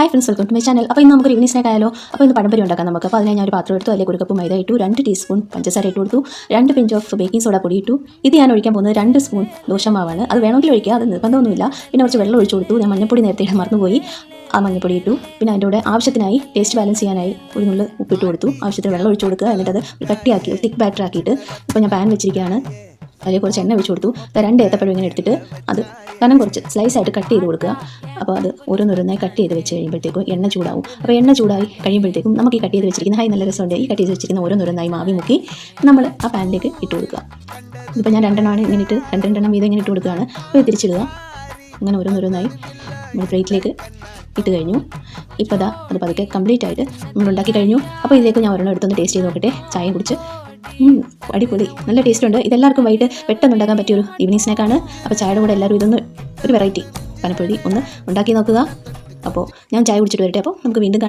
Hi friends, welcome to my channel. അപ്പോൾ ഇന്ന് നമുക്കൊരു ഈവനിംഗ് സ്നാക്ക് ആയാലോ. അപ്പോൾ ഇന്ന് പഴംപൊരി ഉണ്ടാക്കാം നമുക്ക്. അപ്പോൾ അതിനെ ഞാൻ ഒരു പാത്രം എടുത്തു, അതിലേക്ക് ഒരു കപ്പ് മൈദ ഇട്ടു, 2 ടീസ്പൂൺ പഞ്ചസാര ഇട്ട് കൊടുത്തു, 2 പിഞ്ച് ഓഫ് ബേക്കിംഗ് സോഡ പൊടി ഇട്ടു. ഇത് ഞാൻ ഒഴിക്കാൻ പോകുന്നത് 2 സ്പൂൺ ദോശമാവാണ്. അത് വേണമെങ്കിൽ ഒഴിക്കുക, അത് നിർബന്ധമൊന്നുമില്ല. പിന്നെ കുറച്ച് വെള്ളം ഒഴിച്ചു കൊടുത്തു. ഞാൻ മഞ്ഞൾപ്പൊടി നേരത്തെ മറന്നുപോയി, ആ മഞ്ഞൾപ്പൊടി ഇട്ടു. പിന്നെ അതിൻ്റെ കൂടെ ആവശ്യത്തിനായി ടേസ്റ്റ് ബാലൻസ് ചെയ്യാനായി ഒരു നുള്ളു ഉപ്പിട്ട് കൊടുത്തു. ആവശ്യത്തിന് വെള്ളം ഒഴിച്ചു കൊടുക്കുക. എന്നിട്ട് അത് ഒരു കട്ടിയാക്കി ഒരു തിക്ക് ബാറ്റർ ആക്കിയിട്ട് ഇപ്പോൾ ഞാൻ പാൻ വെച്ചിരിക്കുകയാണ്. അതിൽ കുറച്ച് എണ്ണ ഒഴിച്ചു കൊടുത്തു. 2 ഏത്തപ്പഴം ഇങ്ങനെ എടുത്തിട്ട് അത് കനം കുറച്ച് സ്ലൈസായിട്ട് കട്ട് ചെയ്ത് കൊടുക്കുക. അപ്പോൾ അത് ഓരോന്നോരോന്നായി കട്ട് ചെയ്ത് വെച്ച് കഴിയുമ്പോഴത്തേക്കും എണ്ണ ചൂടാവും. അപ്പോൾ എണ്ണ ചൂടായി കഴിയുമ്പോഴത്തേക്കും നമുക്ക് ഈ കട്ട് ചെയ്ത് വെച്ചിരിക്കുന്ന നല്ല രസമുണ്ട്. ഈ കട്ട് ചെയ്ത് വെച്ചിരിക്കുന്ന ഓരോന്നോരോന്നായി മാവി മുക്കി നമ്മൾ ആ പാനിലേക്ക് ഇട്ട് കൊടുക്കുക. ഇതിപ്പോൾ ഞാൻ 2 ഇങ്ങനെ ഇട്ട് 2 വീതം ഇങ്ങനെ ഇട്ട് കൊടുക്കുകയാണ്. അപ്പോൾ തിരിച്ചിടുക. അങ്ങനെ ഓരോന്നോരോന്നായി നമ്മൾ പ്ലേറ്റിലേക്ക് ഇട്ട് കഴിഞ്ഞു. ഇപ്പോൾ അത് പതുക്കെ കംപ്ലീറ്റ് ആയിട്ട് നമ്മൾ ഉണ്ടാക്കി കഴിഞ്ഞു. അപ്പോൾ ഇതിലേക്ക് ഞാൻ ഒരെണ്ണം എടുത്തൊന്ന് ടേസ്റ്റ് ചെയ്ത് നോക്കട്ടെ. ചായയും കുടിച്ച് അടിപൊളി, നല്ല ടേസ്റ്റ് ഉണ്ട്. ഇതെല്ലാവർക്കും വൈകിട്ട് പെട്ടെന്ന് ഉണ്ടാക്കാൻ പറ്റിയൊരു ഈവനിങ് സ്നാക്കാണ്. അപ്പോൾ ചായയുടെ കൂടെ എല്ലാവരും ഇതൊന്ന് ഒരു വെറൈറ്റി പനപ്പൊഴി ഒന്ന് ഉണ്ടാക്കി നോക്കുക. അപ്പോൾ ഞാൻ ചായ കുടിച്ചിട്ട് വരട്ടെ. അപ്പോൾ നമുക്ക് വീണ്ടും